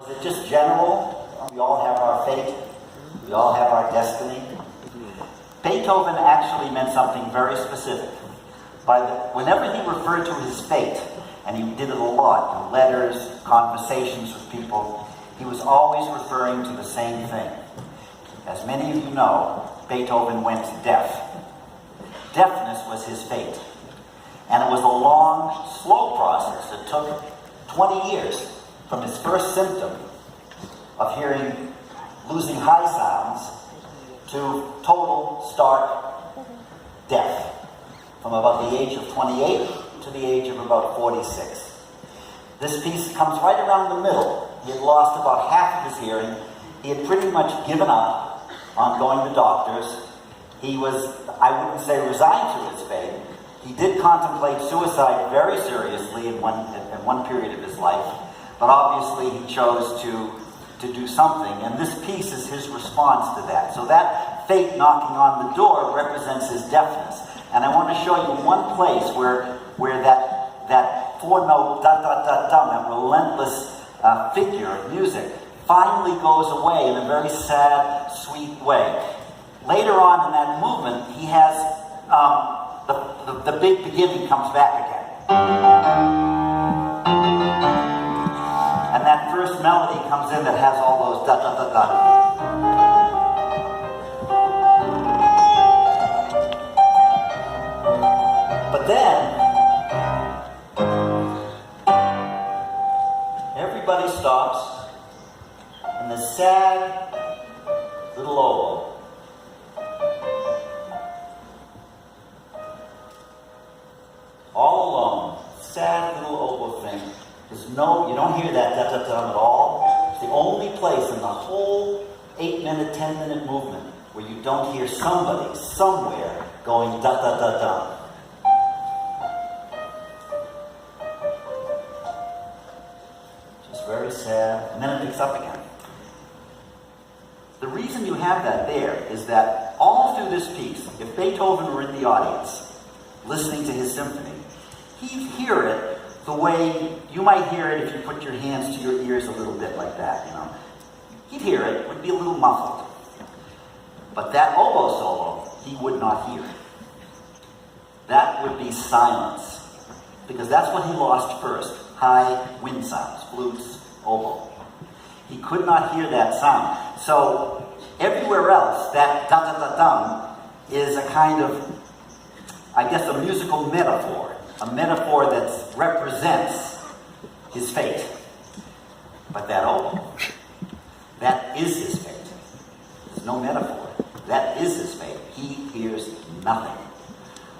Is it just general? We all have our fate. We all have our destiny. Beethoven actually meant something very specific. Whenever he referred to his fate, and he did it a lot in letters, conversations with people, he was always referring to the same thing. As many of you know, Beethoven went deaf. Deafness was his fate. And it was a long, slow process. It took 20 years from his first symptom of hearing, losing high sounds, to total, stark deaf, from about the age of 28 to the age of about 46. This piece comes right around the middle. He had lost about half of his hearing. He had pretty much given up on going to doctors. He was, I wouldn't say resigned to his fate. He did contemplate suicide very seriously in one period of his life, but obviously he chose to do something, and this piece is his response to that. So that fate knocking on the door represents his deafness. And I want to show you one place where that four-note da-da-da-dum, that relentless figure of music, finally goes away in a very sad, sweet way. Later on in that movement, he has the big beginning comes back again. And that first melody comes in that has all those da-da-da-da. But then, everybody stops, and the sad little oboe all alone, sad little oboe thing. You don't hear that da-da-da at all. It's the only place in the whole 8-minute, 10-minute movement where you don't hear somebody, somewhere, going da-da-da-da. Just very sad, and then it picks up again. The reason you have that there is that all through this piece, if Beethoven were in the audience, listening to his symphony, he'd hear it the way you might hear it if you put your hands to your ears a little bit like that, you know. He'd hear it, it would be a little muffled. But that oboe solo, he would not hear. That would be silence. Because that's what he lost first, high wind sounds, flutes, oboe. He could not hear that sound. So everywhere else, that da-da-da-dum is a kind of, I guess, a musical metaphor. A metaphor that represents his fate. But that oboe, that is his fate. There's no metaphor. That is his fate. He hears nothing.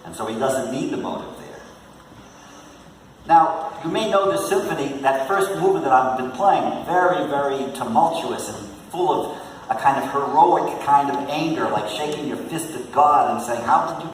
And so he doesn't need the motive there. Now, you may know this symphony, that first movement that I've been playing, very, very tumultuous and full of a kind of heroic kind of anger, like shaking your fist at God and saying, how did you